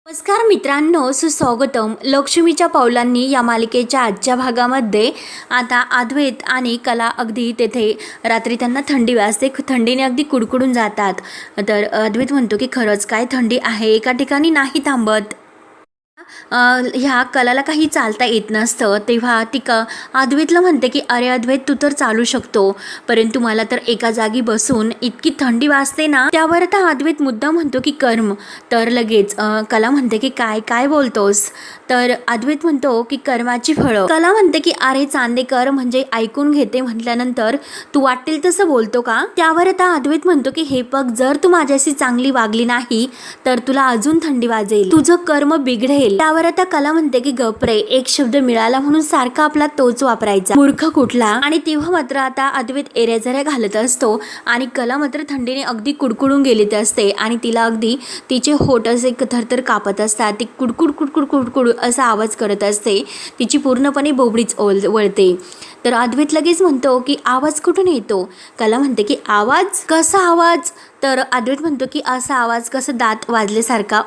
नमस्कार मित्रांनो, सुस्वागतम. लक्ष्मीच्या पावलांनी या मालिकेच्या आजच्या भागामध्ये आता अद्वैत आणि कला अगदी तेथे रात्री त्यांना थंडी वाजते. थंडीने अगदी कुडकुडून जातात. तर अद्वैत म्हणतो की खरंच काय थंडी आहे, एका ठिकाणी नाही थांबत. ह्या कलाला काही चालता येत नसतं. तेव्हा ती अद्वैतला म्हणते की अरे अद्वैत, तू तर चालू शकतो, परंतु मला तर एका जागी बसून इतकी थंडी वाजते ना. त्यावर आता अद्वैत मुद्दा म्हणतो की कर्म. तर लगेच कला म्हणते की काय काय बोलतोस. तर अद्वैत म्हणतो की कर्माची फळं. कला म्हणते की अरे चांदेकर, म्हणजे ऐकून घेते म्हटल्यानंतर तू वाटेल तसं बोलतो का. त्यावर आता अद्वैत म्हणतो की हे बघ, जर तू माझ्याशी चांगली वागली नाही तर तुला अजून थंडी वाजेल, तुझं कर्म बिघडेल. त्यावर आता कला म्हणते की गप्रे, एक शब्द मिळाला म्हणून सारखा आपला तोच वापरायचा, मूर्ख कुठला. आणि तेव्हा मात्र आता अद्वैत एऱ्याझऱ्या घालत असतो आणि कला मात्र थंडीने अगदी कुडकुडून गेलीत असते आणि तिला अगदी तिचे होठ असे थरथर कापत असतात. ती कुडकुड कुडकुड कुडकुड असा आवाज करत असते. तिची पूर्णपणे बोबडीच वळते. तर अद्वैत लगेच म्हणतो की आवाज कुठून येतो. कला म्हणते की आवाज, कसा आवाज. तर अद्वैत म्हणतो की असा आवाज, कसं दात वाजल्यासारखा.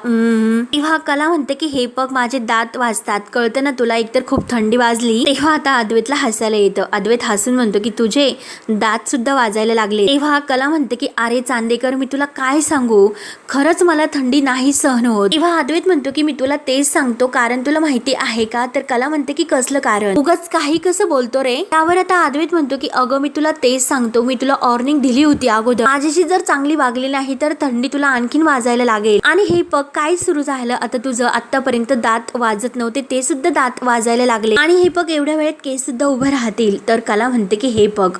तेव्हा कला म्हणते की हे बघ, माझे दात वाजतात, कळतं ना तुला, एकतर खूप थंडी वाजली. तेव्हा आता अद्वैतला हसायला येतं. अद्वैत हसून म्हणतो की तुझे दात सुद्धा वाजायला लागले. तेव्हा कला म्हणते की अरे चांदेकर, मी तुला काय सांगू, खरंच मला थंडी नाही सहन होत. तेव्हा अद्वैत म्हणतो की मी तुला तेच सांगतो, कारण तुला माहिती आहे का. तर कला म्हणते की कसलं कारण, उगाच काही कसं बोलतो रे. त्यावर आता अद्वैत म्हणतो की अगं, मी तुला तेच सांगतो, मी तुला वॉर्निंग दिली होती अगोदर, माझ्याशी जर चांगली वागली नाही तर थंडी तुला आणखीन वाजायला लागेल. आणि हे बघ काय सुरू झालं आता, तुझं आतापर्यंत दात वाजत नव्हते ते सुद्धा दात वाजायला लागले, आणि हे बघ एवढ्या वेळेत केस सुद्धा उभे राहतील. तर कला म्हणते की हे बघ,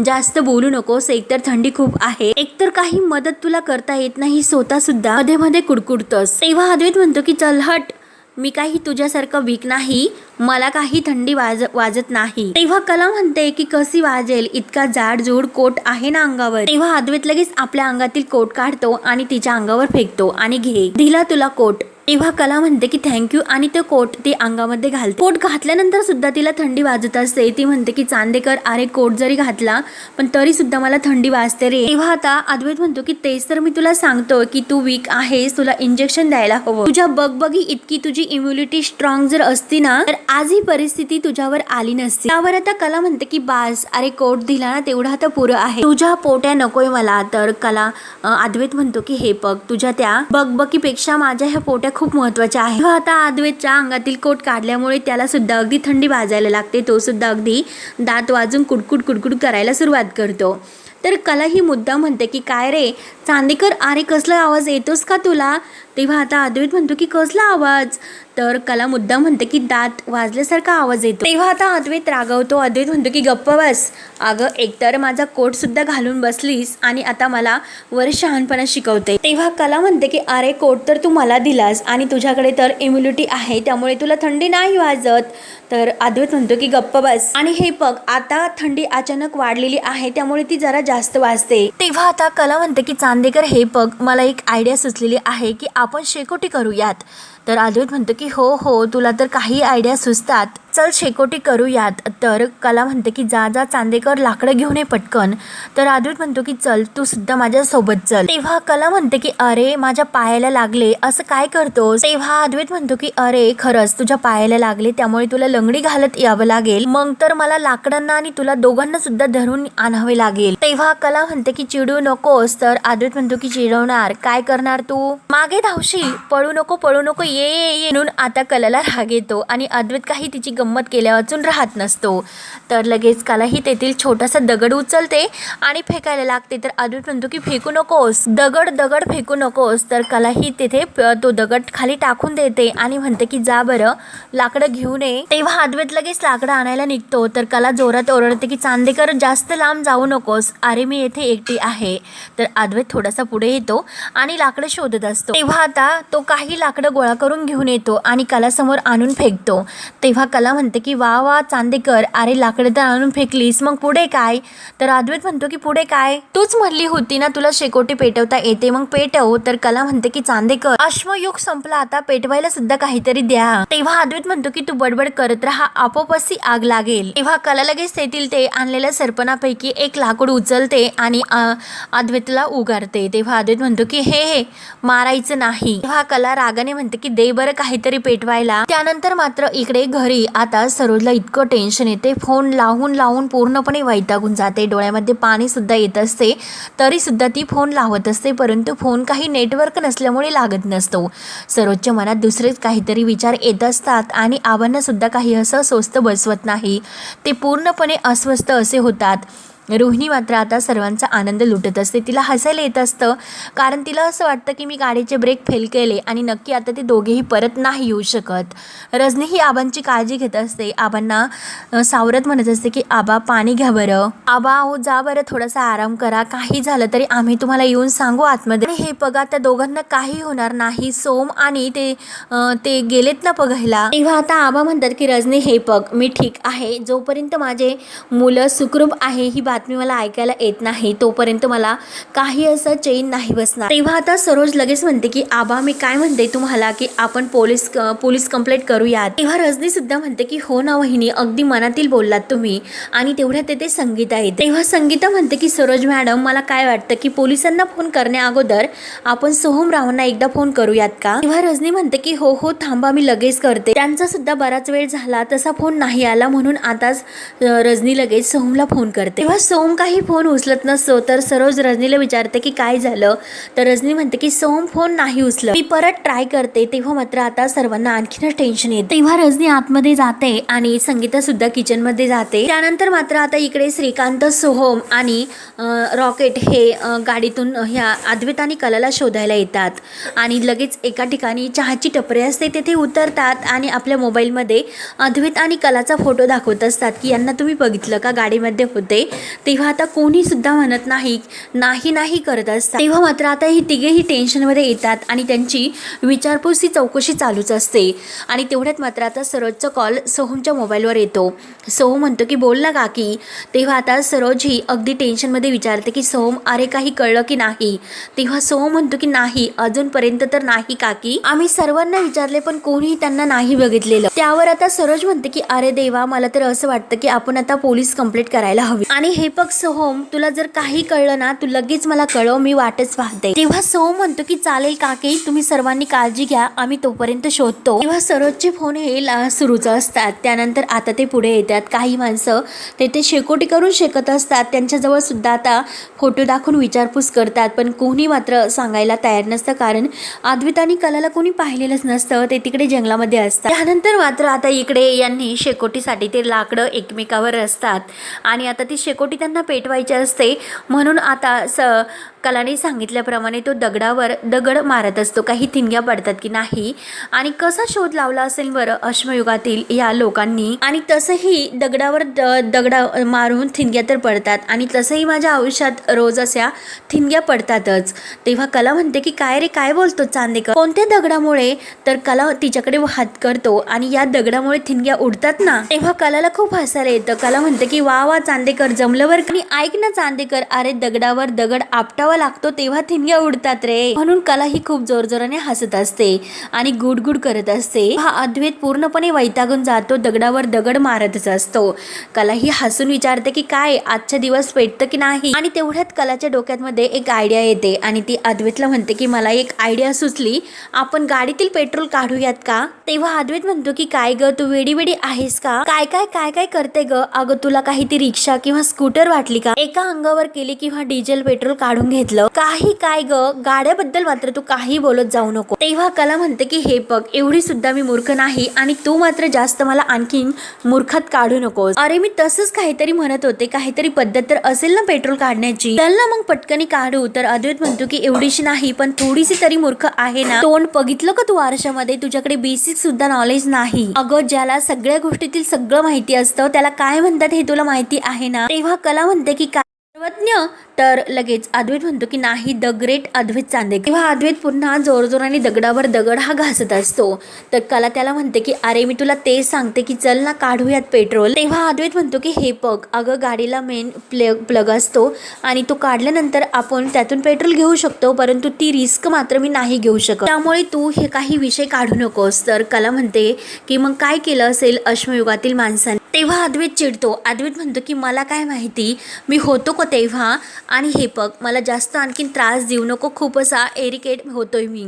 जास्त बोलू नकोस, एकतर थंडी खूप आहे, एकतर काही मदत तुला करता येत नाही, स्वतः सुद्धा मध्ये मध्ये कुडकुडतस. तेव्हा अद्वैत म्हणतो की चल हट, मी काही तुझ्यासारखं वीक नाही, मला काही थंडी वाजत नाही. तेव्हा कला म्हणते की कशी वाजेल, इतका जाडजूड कोट आहे ना अंगावर. तेव्हा अद्वैत लगेच आपल्या अंगातील कोट काढतो आणि तिच्या अंगावर फेकतो आणि घे, दिला तुला कोट. तेव्हा कला म्हणते की थँक्यू, आणि तो कोट ती अंगामध्ये घालते. कोट घातल्यानंतर सुद्धा तिला थंडी वाजत असते. ती म्हणते की चांदेकर, अरे कोट जरी घातला पण तरी सुद्धा मला थंडी वाजते रे. तेव्हा आता अद्वैत म्हणतो की तेच तर मी तुला सांगतो की तू वीक आहेस, तुला इंजेक्शन द्यायला हवं. तुझ्या बगबगी इतकी तुझी इम्युनिटी स्ट्रॉंग जर असती ना तर आज ही परिस्थिती तुझ्यावर आली नसती. त्यावर आता कला म्हणते की बास, अरे कोट दिला ना तेवढा तर पुरं आहे, तुझ्या पोट्या नकोय मला. तर कला अद्वैत म्हणतो की हे बघ, तुझ्या त्या बगबगीपेक्षा माझ्या ह्या पोट्या खूप महत्वाच्या आहे. आता अद्वैतच्या अंगातील कोट काढल्यामुळे त्याला सुद्धा अगदी थंडी वाजायला लागते. तो सुद्धा अगदी दात वाजून कुडकुड कुडकुड करायला सुरुवात करतो. तर कला ही मुद्दा म्हणते की काय रे चांदेकर, अरे कसला आवाज येतोस का तुला. तेव्हा आता अद्वैत म्हणतो की कसला आवाज. तर कला मुद्दा म्हणते की दात वाजल्यासारखा आवाज येतो. तेव्हा आता अद्वैत रागवतो. अद्वैत म्हणतो की गप्प बस, अगं एकतर माझा कोट सुद्धा घालून बसलीस आणि आता मला वर शहाणपणा शिकवते. तेव्हा कला म्हणते की अरे कोट तर तू मला दिलास आणि तुझ्याकडे तर इम्युनिटी आहे, त्यामुळे तुला थंडी नाही वाजत. तर अद्वैत म्हणतो की गप्प बस, आणि हे बघ आता थंडी अचानक वाढलेली आहे त्यामुळे ती जरा जास्त वाजते. तेव्हा आता कला म्हणते की चांदेकर, हे बघ मला एक आयडिया सुचलेली आहे की आपण शेकोटी करूयात. तर अद्वैत म्हणतो की हो हो, तुला तर काही आयडिया सुचतात, चल शेकोटी करूयात. तर कला म्हणते की जा जा चांदेकर, लाकडं घेऊन ये पटकन. तर अद्वैत म्हणतो की चल तू सुद्धा माझ्या सोबत चल. तेव्हा कला म्हणते की अरे माझ्या पायाला लागले, असं काय करतोस. तेव्हा अद्वैत म्हणतो की अरे खरंच तुझ्या पायाला लागले, त्यामुळे तुला लंगडी घालत यावं लागेल, मग तर मला लाकडांना आणि तुला दोघांना सुद्धा धरून आणावे लागेल. तेव्हा कला म्हणते की चिडू नकोस. तर अद्वैत म्हणतो की चिडवणार, काय करणार तू, मागे धावशील, पळू नको पळू नको, ये ये म्हणून आता कलाला राग येतो आणि अद्वैत काही तिची गंमत केल्या वाचून राहत नसतो. तर लगेच कला ही तेथील छोटासा दगड उचलते आणि फेकायला लागते. तर अद्वैत म्हणतो की फेकू नकोस, दगड दगड फेकू नकोस. तर कला ही तेथे तो दगड खाली टाकून देते आणि म्हणते की जा बरं लाकडं घेऊन ये. तेव्हा अद्वैत लगेच लाकडं आणायला निघतो. तर कला जोरात ओरडते की चांदेकर जास्त लांब जाऊ नकोस, अरे मी येथे एकटी आहे. तर अद्वैत थोडासा पुढे येतो आणि लाकडं शोधत असतो. तेव्हा आता तो काही लाकडं गोळा करून घेऊन येतो आणि कला समोर आणून फेकतो. तेव्हा कला कला म्हणते की वा वा चांदेकर, अरे लाकडं तर आणून फेकलीस, मग पुढे काय? तर अद्वैत म्हणतो की पुढे काय, तूच म्हणली होती ना तुला शेकोटी पेटवता येते, मग पेटव. तर कला म्हणते की चांदेकर, अश्मयुग संपला, आता पेटवायला सुद्धा काहीतरी द्या. तेव्हा अद्वैत म्हणतो की तू बडबड करत राहा, आपोआपच आग लागेल. तेव्हा कला लगेच तेथील ते आणलेल्या सरपणापैकी एक लाकूड उचलते आणि अद्वैतला उगारते. तेव्हा अद्वैत म्हणतो की हे मारायचं नाही. तेव्हा कला रागाने म्हणते की दे बरं काहीतरी पेटवायला. त्यानंतर मात्र इकडे घरी आता सरोजला इतकं टेन्शन येते, फोन लावून पूर्णपणे वैतागून जाते, डोळ्यामध्ये पाणी सुद्धा येत असते, तरी सुद्धा ती फोन लावत असते, परंतु फोन काही नेटवर्क नसल्यामुळे लागत नसतो. सरोजच्या मनात दुसरेच काहीतरी विचार येत असतात आणि आबांना सुद्धा काही असं स्वस्त बसवत नाही, ते पूर्णपणे अस्वस्थ असे होतात. रोहिणी मात्र आता सर्वांचा आनंद लुटत असते, तिला हसायला येत असतं, कारण तिला असं वाटतं की मी गाडीचे ब्रेक फेल केले आणि नक्की आता ते दोघेही परत नाही येऊ शकत. रजनी ही आबांची काळजी घेत असते, आबांना सावरत म्हणत असते की आबा पाणी घ्या बरं, आबा हो जा बरं, थोडासा आराम करा, काही झालं तरी आम्ही तुम्हाला येऊन सांगू आतमध्ये. हे बघा त्या दोघांना काही होणार नाही, सोम आणि ते गेलेत ना बघायला. तेव्हा आता आबा म्हणतात की रजनी हे बघ, मी ठीक आहे, जोपर्यंत माझे मुलं सुखरूप आहे ही बातमी मला ऐकायला येत नाही तोपर्यंत मला काही असं चैन नाही बसणार. तेव्हा आता सरोज लगेच म्हणते की आबा मी काय म्हणते तुम्हाला की आपण पोलीस कंप्लेंट करूयात. तेव्हा रजनी सुद्धा म्हणते की हो ना वहिनी, अगदी मनातील बोललात तुम्ही. आणि तेवढ्यात तेथे संगीता येते. तेव्हा संगीता म्हणते की सरोज मॅडम, मला काय वाटतं की पोलिसांना फोन करण्या अगोदर आपण सोहमरावांना एकदा फोन करूयात का? तेव्हा रजनी म्हणते की हो थांबा, मी लगेच करते, त्यांचा सुद्धा बराच वेळ झाला तसा फोन नाही आला, म्हणून आताच रजनी लगेच सोहमला फोन करते. तेव्हा सोम काही फोन उचलत नसतो, तर सरोज रजनीला विचारते की काय झालं. तर रजनी म्हणते की सोम फोन नाही उचलत, मी परत ट्राय करते. तेव्हा मात्र आता सर्वांना आणखीनच टेन्शन येते. तेव्हा रजनी आतमध्ये जाते आणि संगीता सुद्धा किचन मध्ये जाते. त्यानंतर मात्र आता इकडे श्रीकांत, सोहम आणि रॉकेट हे गाडीतून ह्या अद्वैत आणि कलाला शोधायला येतात आणि लगेच एका ठिकाणी चहाची टपरी असते तेथे उतरतात आणि आपल्या मोबाईलमध्ये अद्वैत आणि कलाचा फोटो दाखवत असतात की यांना तुम्ही बघितलं का गाडीमध्ये होते. तेव्हा आता कोणी सुद्धा म्हणत नाही करत असतात. तेव्हा मात्र आता ही तिघेही टेन्शनमध्ये येतात आणि त्यांची विचारपूस ही चौकशी चालूच असते. आणि तेवढ्यात मात्र आता सरोजचा कॉल सोहमच्या मोबाईलवर येतो. सोहम म्हणतो की बोल ना काकी. तेव्हा आता सरोज ही अगदी टेन्शनमध्ये विचारते की सोहम, अरे काही कळलं की नाही? तेव्हा सोहम म्हणतो की नाही, अजूनपर्यंत तर नाही काकी, आम्ही सर्वांना विचारले पण कोणीही त्यांना नाही बघितलेलं. त्यावर आता सरोज म्हणते की अरे देवा, मला तर असं वाटतं की आपण आता पोलीस कंप्लेंट करायला हवी. आणि हे बघ सोहम, तुला जर काही कळलं ना तू लगेच मला कळव, मी वाटच पाहते. तेव्हा सोहम म्हणतो की चालेल काकी, तुम्ही सर्वांनी काळजी घ्या, आम्ही तोपर्यंत शोधतो. तेव्हा सरोजचे फोन हे सुरूच असतात. त्यानंतर आता ते पुढे येतात. काही माणसं तेथे शेकोटी करून शेकत असतात, त्यांच्याजवळ सुद्धा आता फोटो दाखवून विचारपूस करतात, पण कोणी मात्र सांगायला तयार नसतं, कारण अद्वैत आणि कलाला कोणी पाहिलेलंच नसतं, ते तिकडे जंगलामध्ये असतात. त्यानंतर मात्र आता इकडे यांनी शेकोटीसाठी ते लाकडं एकमेकावर असतात आणि आता ती शेकोटी त्यांना पेटवायची असते, म्हणून आता कलाने सांगितल्याप्रमाणे तो दगड मारत असतो, काही ठिणग्या पडतात की नाही आणि कसा शोध लावला असेल बरं अश्मयुगातील या लोकांनी. आणि तसंही दगडावर दगड मारून ठिणग्या तर पडतात आणि तसंही माझ्या आयुष्यात रोज अशा ठिणग्या पडतातच. तेव्हा कला म्हणते की काय रे, काय बोलतो चांदेकर, कोणत्या दगडामुळे? तर कला तिच्याकडे हात करतो आणि या दगडामुळे ठिणग्या उडतात ना. तेव्हा कलाला खूप हसायला येतं. कला म्हणते की वा वा चांदेकर, जमलंवर. आणि ऐक ना चांदेकर, अरे दगडावर दगड आपटावा लागतो तेव्हा ठिणग्या उडतात रे. म्हणून कला ही खूप जोरजोराने हसत असते आणि गुडगुड करत असते. हा अद्वैत पूर्णपणे वैतागून जातो, दगडावर दगड मारतच असतो. कला ही हसून विचारते की काय आजच्या दिवस पेटतं की नाही. आणि तेवढ्यात कलाच्या डोक्यामध्ये एक आयडिया येते आणि ती अद्वैतला म्हणते की मला एक आयडिया सुचली, आपण गाडीतील पेट्रोल काढूयात का? तेव्हा अद्वैत म्हणतो की काय ग, तू वेडी आहेस का? काय करते ग? अगं तुला काही ती रिक्षा किंवा स्कूटर वाटली का? एका अंगावर केली किंवा डिझेल पेट्रोल काढून घेतलं काही? काय ग, गाड्याबद्दल मात्र तू काही बोलत जाऊ नको. तेव्हा कला म्हणते की हे बघ, एवढी सुद्धा मी मूर्ख नाही आणि तू मात्र जास्त मला आणखीन मूर्खात काढू नकोस. अरे मी तसंच काहीतरी म्हणत होते, काहीतरी पद्धत तर असेल ना पेट्रोल काढण्याची, चल ना मग पटकनी काढू. तर अद्वैत म्हणतो की एवढीशी नाही पण थोडीशी तरी मूर्ख आहे ना. तोंड बघितलं का तू आरशामध्ये? तुझ्याकडे बेसिक सुद्धा नॉलेज नाही. अगं ज्याला सगळ्या गोष्टीतील सगळं माहिती असतं त्याला काय म्हणतात हे तुला माहिती आहे ना. तेव्हा कला म्हणते की सर्वज्ञ तर लगेच अद्वैत म्हणतो की नाही, द ग्रेट अद्वैत चांदेकर. तेव्हा अद्वैत पुन्हा जोरजोराने दगडावर दगड हा घासत असतो. तर कला त्याला म्हणते की अरे मी तुला तेच सांगते की चल ना काढूयात पेट्रोल. तेव्हा अद्वैत म्हणतो की हे बघ अगं, गाडीला मेन प्लग असतो आणि तो काढल्यानंतर आपण त्यातून पेट्रोल घेऊ शकतो, परंतु ती रिस्क मात्र मी नाही घेऊ शकत, त्यामुळे तू हे काही विषय काढू नकोस. तर कला म्हणते की मग काय केलं असेल अश्मयुगातील माणसाने. तेव्हा अद्वैत चिडतो. अद्वैत म्हणतो की मला काय माहिती, मी होतो का तेव्हा, आणि हे बघ मला जास्त आणखीन त्रास देऊ नको, खूप असा इरिटेट होतोय मी.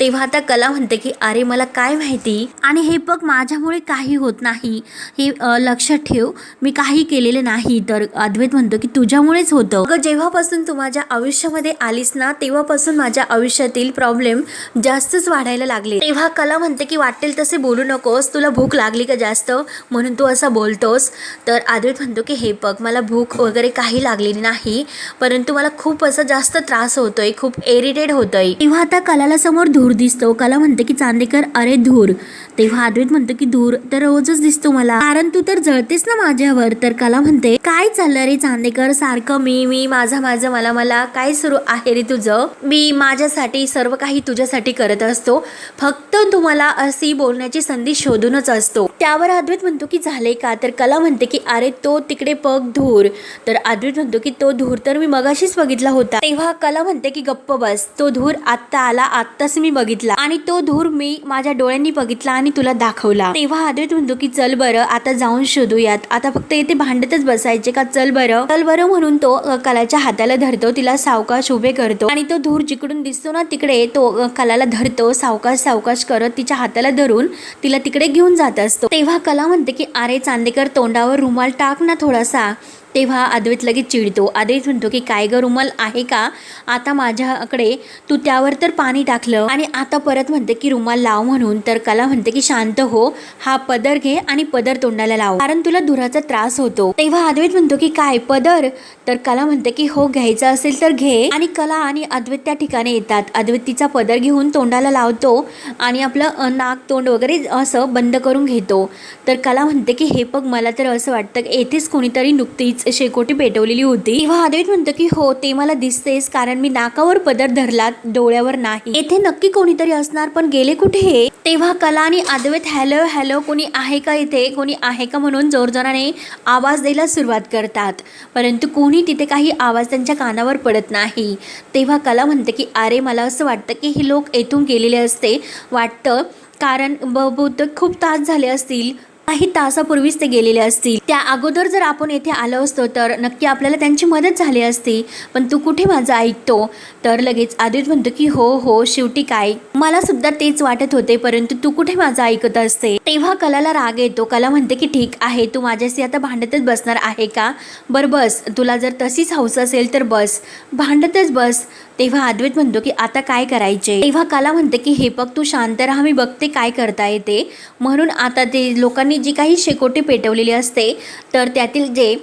तेव्हा आता कला म्हणते की अरे मला काय माहिती, आणि हे बघ माझ्यामुळे काही होत नाही, हे लक्षात ठेव, मी काही केलेलं नाही. तर अद्वैत म्हणतो की तुझ्यामुळेच होतं. अगं जेव्हापासून तू माझ्या आयुष्यामध्ये आलीस ना तेव्हापासून माझ्या आयुष्यातील प्रॉब्लेम जास्तच वाढायला लागले. तेव्हा कला म्हणते की वाटेल तसे बोलू नकोस, तुला भूक लागली का जास्त म्हणून तू असं बोलतोस. तर अद्वैत म्हणतो की हे बघ मला भूक वगैरे काही लागलेली नाही, परंतु मला खूप असा जास्त त्रास होतोय, खूप इरिटेट होतोय. तेव्हा आता कलाला समोर धूर दिसतो. कला म्हणते की चांदेकर अरे धूर. तेव्हा अद्वैत म्हणतो की धूर तर रोजच दिसतो मला, कारण तू तर जळतेस ना माझ्यावर. तर कला म्हणते काय चाललं रे चांदेकर, सारखं मी मी माझं माझं मला मला, काय सुरू आहे रे तुझं. मी माझ्यासाठी सर्व काही तुझ्यासाठी करत असतो, फक्त तुम्हाला अशी बोलण्याची संधी शोधूनच असतो. त्यावर अद्वैत म्हणतो की झाले का. तर कला म्हणते की अरे तो तिकडे बघ धूर. तर अद्वैत म्हणतो की तो धूर तर मी मगाशीच बघितला होता. तेव्हा कला म्हणते की गप्प बस, तो धूर आत्ता आला, आत्ताच मी बघितला, आणि तो धूर मी माझ्या डोळ्यांनी बघितला आणि तुला दाखवला. तेव्हा अद्वैत म्हणतो की चल बरं आता जाऊन शोधूयात, आता फक्त इथे भांडतच बसायचे का, चल बरं चल बरं म्हणून तो कलाच्या हाताला धरतो, तिला सावकाश उभे करतो, आणि तो धूर जिकडून दिसतो ना तिकडे तो कलाला धरतो, सावकाश सावकाश करत तिच्या हाताला धरून तिला तिकडे घेऊन जात असतो. तेव्हा कला म्हणते की अरे चांदेकर तोंडावर रुमाल टाक ना थोडासा. तेव्हा अद्वैत लगेच चिडतो. अद्वैत म्हणतो की काय ग रुमाल आहे का आता माझ्याकडे, तू त्यावर तर पाणी टाकलं आणि आता परत म्हणते की रुमाल लाव म्हणून. तर कला म्हणते की शांत हो, हा पदर घे आणि पदर तोंडाला लाव, कारण तुला धुराचा त्रास होतो. तेव्हा अद्वैत म्हणतो की काय पदर. तर कला म्हणते की हो घ्यायचा असेल तर घे, आणि कला आणि अद्वैत त्या ठिकाणी येतात. अद्वैत तिचा पदर घेऊन तोंडाला लावतो आणि आपलं नाक तोंड वगैरे असं बंद करून घेतो. तर कला म्हणते की हे बघ मला तर असं वाटतं की येथेच कोणीतरी नुकतीच शेकोटी पेटवलेली होती. तेव्हा अद्वैत म्हणतो की हो ते मला दिसतेच, कारण मी नाकावर पदर धरला, डोळ्यावर नाही. येथे नक्की कोणीतरी असणार, पण गेले कुठे हे. तेव्हा कला आणि अद्वैत हॅलो हॅलो कोणी आहे का इथे, कोणी आहे का म्हणून जोरजोराने आवाज द्यायला सुरुवात करतात, परंतु कोणी तिथे काही आवाज त्यांच्या कानावर पडत नाही. तेव्हा कला म्हणते की अरे मला असं वाटतं की हे लोक येथून गेलेले असते वाटतं, कारण बहुतेक खूप तास झाले असतील, काही तासापूर्वीच ते गेलेले असतील. त्या अगोदर जर आपण येथे आलो असतो तर नक्की आपल्याला त्यांची मदत झाली असती, पण तू कुठे माझं ऐकतो. तर लगेच अद्वैत म्हणतो की हो हो शेवटी काय, मला सुद्धा तेच वाटत होते, परंतु तू कुठे माझं ऐकत असते. तेव्हा कलाला राग येतो. कला म्हणते की ठीक आहे, तू माझ्याशी आता भांडतच बसणार आहे का, बरं बस, तुला जर तशीच हौस असेल तर बस, भांडतच बस. तेव्हा अद्वैत म्हणतो की आता काय करायचे. तेव्हा कला म्हणते की हे बघ तू शांत राहा, मी बघते काय करता येते. म्हणून आता ते लोकांनी जी काही शेकोटी पेटवलेली असते तर त्यातील जे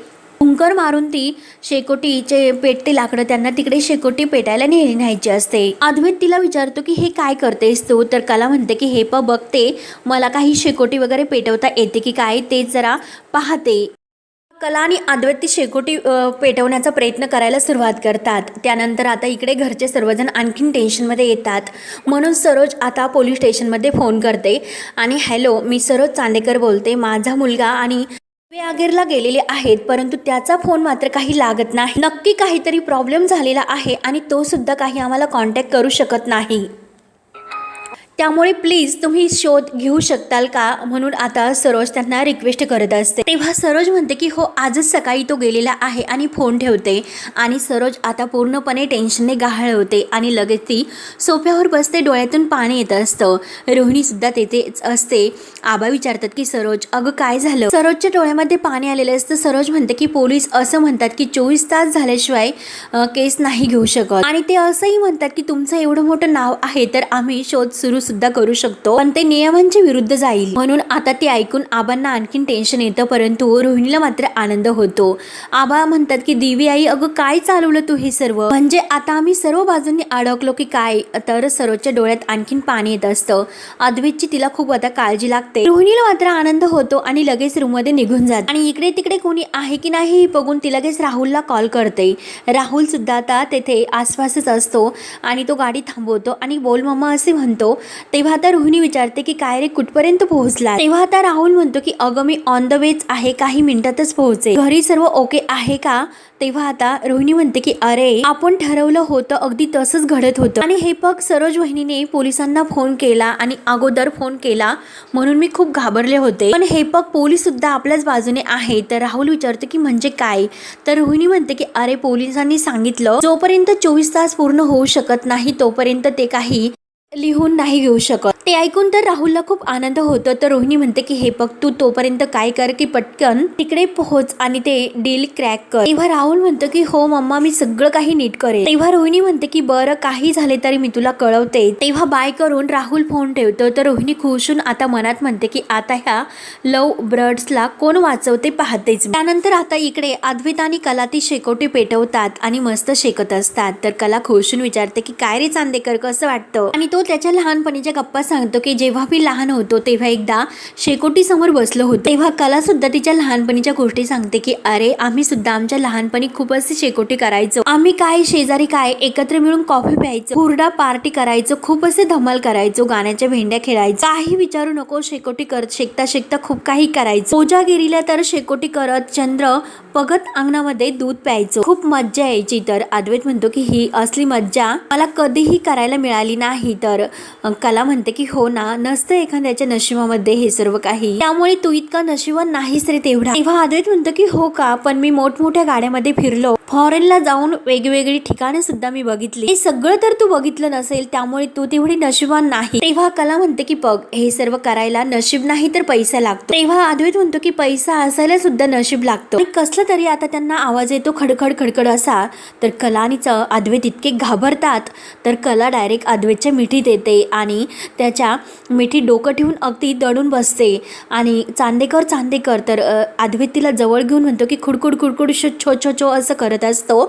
हुंकर मारून ती शेकोटीचे पेटते लाकडं त्यांना तिकडे शेकोटी पेटायला न्यायची असते. अद्वैत तिला विचारतो की हे काय करतेस तू. तर कला म्हणते की हे बघते, मला काही शेकोटी वगैरे पेटवता येते की काय ते जरा पाहते. कला आणि अद्वैत ती शेकोटी पेटवण्याचा प्रयत्न करायला सुरुवात करतात. त्यानंतर आता इकडे घरचे सर्वजण आणखीन टेन्शनमध्ये येतात, म्हणून सरोज आता पोलीस स्टेशनमध्ये फोन करते आणि हॅलो मी सरोज चांदेकर बोलते, माझा मुलगा आणि आगेरला गेलेले आहेत, परंतु त्याचा फोन मात्र काही लागत नाही, नक्की काहीतरी प्रॉब्लेम झालेला आहे आणि तो सुद्धा काही आम्हाला कॉन्टॅक्ट करू शकत नाही, त्यामुळे प्लीज तुम्ही शोध घेऊ शकताल का, म्हणून आता सरोज त्यांना रिक्वेस्ट करत असते. तेव्हा सरोज म्हणते की हो आजच सकाळी तो गेलेला आहे आणि फोन ठेवते. आणि सरोज आता पूर्णपणे टेन्शनने गहाळ होते आणि लगेच ती सोफ्यावर बसते, डोळ्यातून पाणी येत असतं. रोहिणी सुद्धा तेथेच असते. आबा विचारतात की सरोज अगं काय झालं. सरोजच्या डोळ्यामध्ये पाणी आलेलं असतं. सरोज म्हणते की पोलीस असं म्हणतात की 24 तास झाल्याशिवाय केस नाही घेऊ शकत, आणि ते असंही म्हणतात की तुमचं एवढं मोठं नाव आहे तर आम्ही शोध सुरू सुद्धा करू शकतो, पण ते नियमांच्या विरुद्ध जाईल. म्हणून आता ते ऐकून आबांना आणखीन टेन्शन येतं, परंतु रोहिणीला मात्र आनंद होतो. आबा म्हणतात की देवी आई, अगं काय चालवलं तू हे सर्व, म्हणजे आता आम्ही सर्व बाजूंनी अडकलो की काय. तर सरोजच्या डोळ्यात आणखीन पाणी येत असतं. अद्वैतची तिला खूप आता काळजी लागते. रोहिणीला मात्र आनंद होतो आणि लगेच रूम मध्ये निघून जाते. आणि इकडे तिकडे कोणी आहे की नाही हे बघून ती लगेच राहुलला कॉल करते. राहुल सुद्धा आता तेथे आसपासच असतो आणि तो गाडी थांबवतो आणि बोल मम्मा असे म्हणतो. तेव्हा आता रोहिणी विचारते की काय रे, कुठपर्यंत पोहोचला. तेव्हा आता राहुल म्हणतो की अगं मी ऑन द वेच आहे, काही मिनिटातच पोहोचे, घरी सर्व ओके आहे का. तेव्हा आता रोहिणी म्हणते की अरे आपण ठरवलं होतं अगदी तसंच घडत होतं. आणि हे बघ, सरोज वहिनीने पोलिसांना फोन केला आणि अगोदर फोन केला म्हणून मी खूप घाबरले होते, पण हे बघ पोलीस सुद्धा आपल्याच बाजूने आहे. तर राहुल विचारते की म्हणजे काय. तर रोहिणी म्हणते की अरे पोलिसांनी सांगितलं जोपर्यंत 24 तास पूर्ण होऊ शकत नाही तोपर्यंत ते काही लिहून नाही घेऊ शकत. ते ऐकून तर राहुलला खूप आनंद होतो. तर रोहिणी म्हणते की हे बघ तू तोपर्यंत काय कर की पटकन तिकडे पोहोच आणि ते डील क्रॅक कर. तेव्हा राहुल म्हणतो की हो मम्मा मी सगळं काही नीट करेल. तेव्हा रोहिणी म्हणते की बरं काही झाले तरी मी तुला कळवते. तेव्हा बाय करून राहुल फोन ठेवतो. तर रोहिणी खुशून आता मनात म्हणते की आता ह्या लव बर्ड्सला कोण वाचवते पाहतेच. त्यानंतर आता इकडे अद्वैत आणि कला ती शेकोटी पेटवतात आणि मस्त शेकत असतात. तर कला खुशून विचारते की काय रे चांदेकर कसं वाटतं. आणि तो त्याच्या लहानपणीच्या गप्पा सांगतो की जेव्हा मी लहान होतो तेव्हा एकदा शेकोटी समोर बसलो होतो. तेव्हा कला सुद्धा तिच्या लहानपणीच्या गोष्टी सांगते की अरे आम्ही सुद्धा आमच्या लहानपणी खूप असे शेकोटी करायचो. आम्ही काय शेजारी काय एकत्र मिळून कॉफी प्यायचो, हुरडा पार्टी करायचो, खूप असे धमाल करायचो, गाण्याच्या भेंड्या खेळायचो, काही विचारू नको. शेकोटी करत शेकता शेकता खूप काही करायचो. पूजा गिरीला तर शेकोटी करत चंद्र पगत अंगणामध्ये दूध प्यायचो, खूप मज्जा यायची. तर अद्वैत म्हणतो की ही असली मज्जा मला कधीही करायला मिळाली नाही. तर कला म्हणते की हो ना, नसतं एखाद्याच्या नशिबामध्ये हे सर्व काही, त्यामुळे तू इतका नशिबान नाहीस रे तेवढा. तेव्हा अद्वैत म्हणतो की हो का, पण मी मोठमोठ्या गाड्यामध्ये फिरलो, फॉरेनला जाऊन वेगवेगळी ठिकाणे सुद्धा मी बघितली, हे सगळं तर तू बघितलं नसेल त्यामुळे तू तेवढी नशिबान नाही. तेव्हा कला म्हणते की बघ हे सर्व करायला नशीब नाही तर पैसा लागतो. तेव्हा अद्वैत म्हणतो की पैसा असायला सुद्धा नशीब लागतो. कसलं तरी आता त्यांना आवाज येतो खडखड खडखड असा. तर कला आणि अद्वैत इतके घाबरतात. तर कला डायरेक्ट अद्वैतच्या मिठीत येते आणि त्याच्या मिठीत डोकं ठेवून अगदी दडून बसते. आणि चांदेकर तर अद्वैत तिला जवळ घेऊन म्हणतो की खुडखुड खुडखुड छो छो छो असं करत असतो.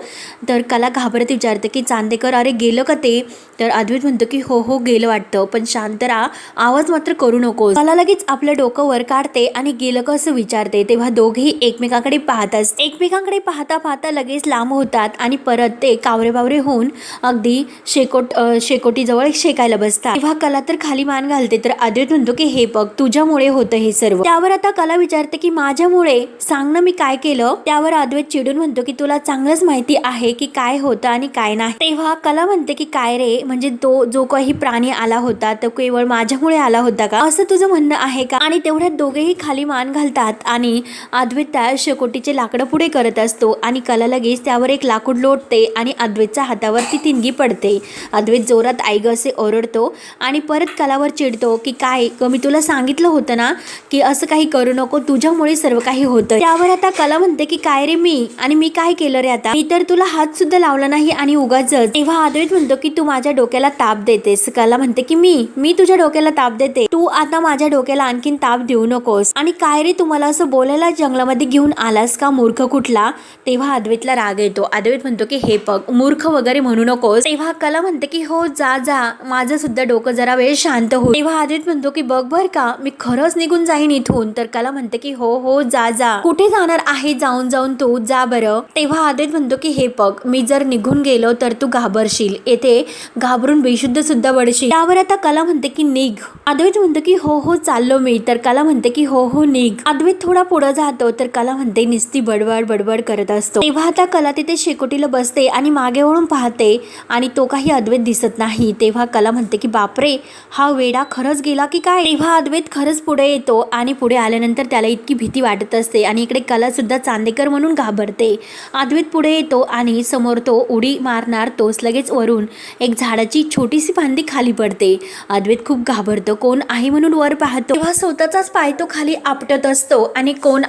तर कला घाबरत विचारते की चांदेकर अरे गेलं का ते. तर अद्वैत म्हणतो की हो गेलं वाटतं, पण शांत राहा, आवाज मात्र करू नकोस. कला लगेच आपलं डोकं वर काढते आणि गेलं का असं विचारते. तेव्हा दोघेही एकमेकांकडे पाहतात. एकमेकांकडे पाहता पाहता लगेच लांब होतात आणि परत ते कावरे बावरे होऊन अगदी शेकोटी जवळ शेकायला बसतात. तेव्हा कला तर खाली मान घालते. तर अद्वैत म्हणतो की हे बघ तुझ्यामुळे होतं हे सर्व. त्यावर आता कला विचारते की माझ्यामुळे, सांग ना मी काय केलं. त्यावर अद्वैत चिडून म्हणतो की तुला चांगलंच माहिती आहे की काय होतं आणि काय नाही. तेव्हा कला म्हणते की काय रे, म्हणजे तो जो काही प्राणी आला होता तो केवळ माझ्यामुळे आला होता का, असं तुझं म्हणणं आहे का. आणि तेवढ्यात दोघेही खाली मान घालतात आणि अद्वैत त्या शेकोटीचे लाकडं पुढे करत असतो आणि कला लगेच त्यावर एक लाकूड लोटते आणि अद्वैतच्या हातावर ती तिनगी पडते. अद्वैत जोरात आई ग असे ओरडतो आणि परत कलावर चिडतो की काय मी तुला सांगितलं होतं ना की असं काही करू नको, तुझ्यामुळे सर्व काही होतं. त्यावर आता कला म्हणते की काय रे मी काय केलं रे, आता मी तर तुला हात सुद्धा लावला नाही आणि उगाचच. तेव्हा अद्वैत म्हणतो की तू माझ्या डोक्याला ताप देतेस. कला म्हणते की मी तुझ्या डोक्याला ताप देते, तू आता माझ्या डोक्याला आणखीन ताप देऊ नकोस. आणि काय रे तुम्हाला असं बोलायला जंगलामध्ये घेऊन आलास का मूर्ख कुठला. तेव्हा अद्वैतला राग येतो. अद्वैत म्हणतो की हे बघ मूर्ख वगैरे म्हणू नकोस. तेव्हा कला म्हणते की हो जा माझं सुद्धा डोकं जरा वेळ शांत हो. तेव्हा अद्वैत म्हणतो की बघ बर का मी खरंच निघून जाईन इथून. तर कला म्हणते की हो जा कुठे जाणार आहे, जाऊन तू जा बरं. तेव्हा अद्वैत म्हणतो की हे बघ मी जर निघून गेलो तर तू घाबरशील, येथे घाबरून बेशुद्ध सुद्धा पडशील. त्यावर आता कला म्हणते की निघ. अद्वैत म्हणतो की हो चाललो मी. तर कला म्हणते की हो निघ. अद्वैत थोडा पुढे जातो. तर कला म्हणते निस्ती बडबड करत असतो. तेव्हा आता कला तिथे शेकोटीला बसते आणि मागे वळून पाहते आणि तो काही अद्वैत दिसत नाही. तेव्हा कला म्हणते की बापरे हा वेडा खरंच गेला की काय. तेव्हा अद्वैत खरंच पुढे येतो आणि पुढे आल्यानंतर त्याला इतकी भीती वाटत असते आणि इकडे कला सुद्धा चांदेकर म्हणून घाबरते. अद्वैत पुढे येतो आणि समोर तो उडी मारणार तोच लगेच वरून एक झाडाची छोटीशी फांदी खाली पडते. अद्वैत खूप घाबरतो, कोण आहे म्हणून वर पाहतो. तेव्हा स्वतःचाच पाय तो खाली आपटत असतो आणि कोण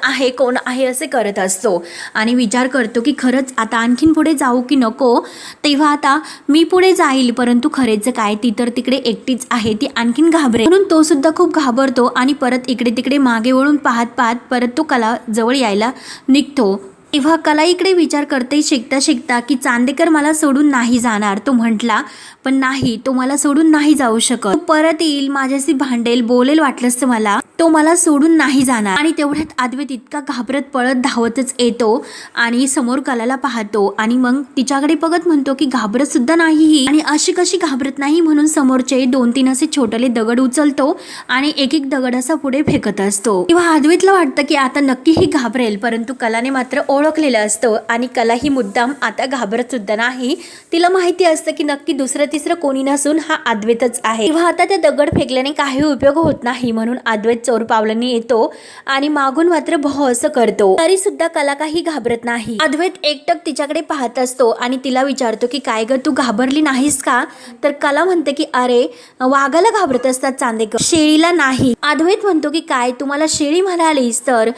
आहे असे करत असतो. असतो आणि विचार करतो की खरंच आता आणखीन पुढे जाऊ की नको. तेव्हा आता मी पुढे जाईल, परंतु खरेच काय, ती तर तिकडे एकटीच आहे, ती आणखीन घाबरेल. म्हणून तो सुद्धा खूप घाबरतो आणि परत इकडे तिकडे मागे वळून पाहत पाहत परत तो कला जवळ यायला निघतो. तेव्हा कला इकडे विचार करते शिकता शिकता की चांदेकर मला सोडून नाही जाणार. तो म्हटला पण नाही, तो मला सोडून नाही जाऊ शकत, तो परत येईल, माझ्याशी भांडेल, बोलेल वाटलंच मला, तो मला सोडून नाही जाणार. आणि तेवढ्यात अद्वैत इतका घाबरत पळत धावतच येतो आणि समोर कलाला पाहतो आणि मग तिच्याकडे बघत म्हणतो की घाबरत सुद्धा नाही, आणि अशी कशी घाबरत नाही म्हणून समोरचे 2-3 असे छोटेले दगड उचलतो आणि एक एक दगड असा पुढे फेकत असतो. तेव्हा अद्वैतला वाटतं की आता नक्की ही घाबरेल, परंतु कलाने मात्र ओळखलेलं असतं आणि कला ही मुद्दाम आता घाबरत सुद्धा नाही. तिला माहिती असतं की नक्की दुसरं तिसरं कोणी नसून हा अद्वैतच आहे. तेव्हा आता त्या दगड फेकल्याने काही उपयोग होत नाही म्हणून अद्वैत चोर पावलांनी येतो आणि मागून मात्र भो असं करतो. तरी सुद्धा कला काही घाबरत नाही. अद्वैत एकटक तिच्याकडे पाहत असतो आणि तिला विचारतो की काय ग, तू घाबरली नाहीस का? तर कला म्हणते की अरे वाघाला घाबरत असतात चांदेकर, शेळीला नाही. अद्वैत म्हणतो की काय, तुम्हाला शेळी म्हणालीस? तर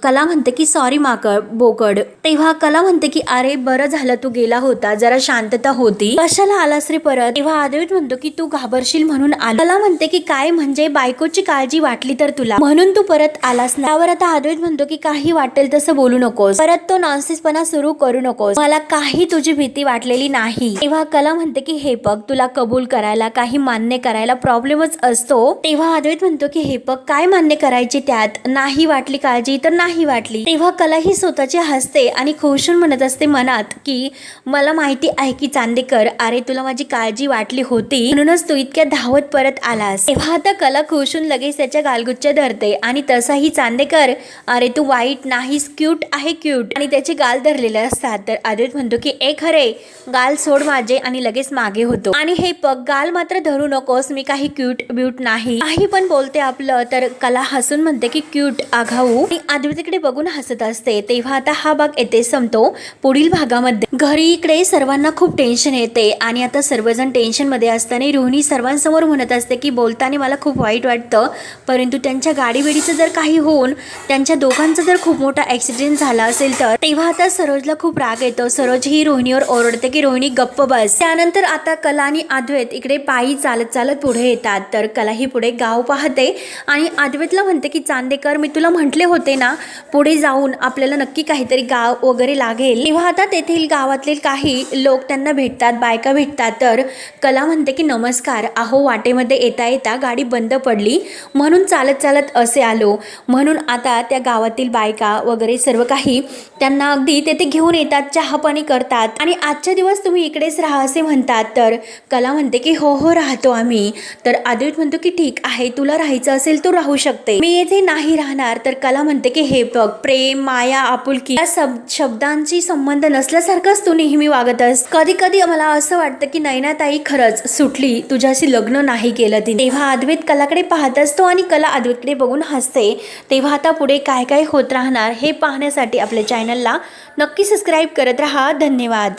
कला म्हणते की सॉरी बोकड. तेव्हा कला म्हणते की अरे बरं झालं तू गेला होता, जरा शांतता होती, कशाला आलास रे परत? तेव्हा अद्वैत म्हणतो की तू घाबरशील म्हणून आलो. कला म्हणते की काय म्हणजे, बायकोची काळजी वाटली तर तुला म्हणून तू परत आलास ना? त्यावर आता अद्वैत म्हणतो की काही वाटेल तसं बोलू नकोस, परत तो नॉनसेन्सपणा सुरू करू नकोस, मला काही तुझी भीती वाटलेली नाही. तेव्हा कला म्हणते की हे बघ, तुला कबूल करायला, काही मान्य करायला प्रॉब्लेमच असतो. तेव्हा अद्वैत म्हणतो की हे बघ, काय मान्य करायचे त्यात, नाही वाटली काळजी तर नाही वाटली. तेव्हा कला ही स्वतःची हसते आणि खुशून म्हणत असते मनात की मला माहिती आहे की चांदेकर, अरे तुला माझी काळजी वाटली होती म्हणूनच तू इतक्या धावत परत आलास. तेव्हा आता कला खुशून लगेच त्याच्या गालगुच्छ धरते आणि तसाही चांदेकर, अरे तू वाईट नाहीस, क्यूट आहे क्यूट, आणि त्याचे गाल धरलेले असतात. तर अद्वैत म्हणतो की खरे गाल सोड माझे, आणि लगेच मागे होतो आणि हे बघ, गाल मात्र धरू नकोस, मी काही क्यूट ब्यूट नाही, काही पण बोलते आपलं. तर कला हसून म्हणते की क्यूट आघाऊ, आणि अद्वैतकडे बघून हसत असते. तेव्हा आता हा भाग येथे संपतो. पुढील भागामध्ये घरी इकडे सर्वांना खूप टेन्शन येते आणि आता सर्वजण टेन्शन मध्ये असताना रोहिणी सर्वांसमोर म्हणत असते की बोलताना मला खूप वाईट वाटतं, परंतु त्यांच्या गाडीवेडीचं जर काही होऊन त्यांच्या दोघांचा जर खूप मोठा ऍक्सिडेंट झाला असेल तर. तेव्हा आता सरोजला खूप राग येतो. सरोज ही रोहिणीवर ओरडते की रोहिणी गप्प बस. त्यानंतर आता कला आणि अद्वैत इकडे पायी चालत चालत पुढे येतात. तर कला ही पुढे गाव पाहते आणि अद्वैतला म्हणते की चांदेकर, मी तुला म्हटले होते ना पुढे जाऊन आपल्याला नक्की काहीतरी गाव वगैरे लागेल. तेव्हा आता तेथील गावातले काही लोक त्यांना भेटतात, बायका भेटतात. तर कला म्हणते की नमस्कार, अहो वाटेमध्ये येता येता गाडी बंद पडली म्हणून चालत चालत असे आलो. म्हणून आता त्या गावातील बायका वगैरे सर्व काही त्यांना अगदी तेथे घेऊन येतात, चहापाणी करतात आणि आजच्या दिवस तुम्ही इकडेच राहा असे म्हणतात. तर कला म्हणते की हो हो राहतो आम्ही. तर अद्वैत म्हणतो की ठीक आहे, तुला राहायचं असेल तू राहू शकते, मी येथे नाही राहणार. तर कला म्हणते की हे बघ, प्रेम, माया, आपुलकी या शब्दांची संबंध नसल्यासारखंच तू नेहमी वागतस. कधी कधी मला असं वाटतं की नयनाताई खरंच सुटली, तुझ्याशी लग्न नाही केलं तिने. तेव्हा अद्वैत कलाकडे पाहत असतो आणि कला अद्वैतकडे बघून हसते. तेव्हा आता पुढे काय काय होत राहणार हे पाहण्यासाठी आपल्या चॅनलला नक्की सबस्क्राईब करत राहा. धन्यवाद.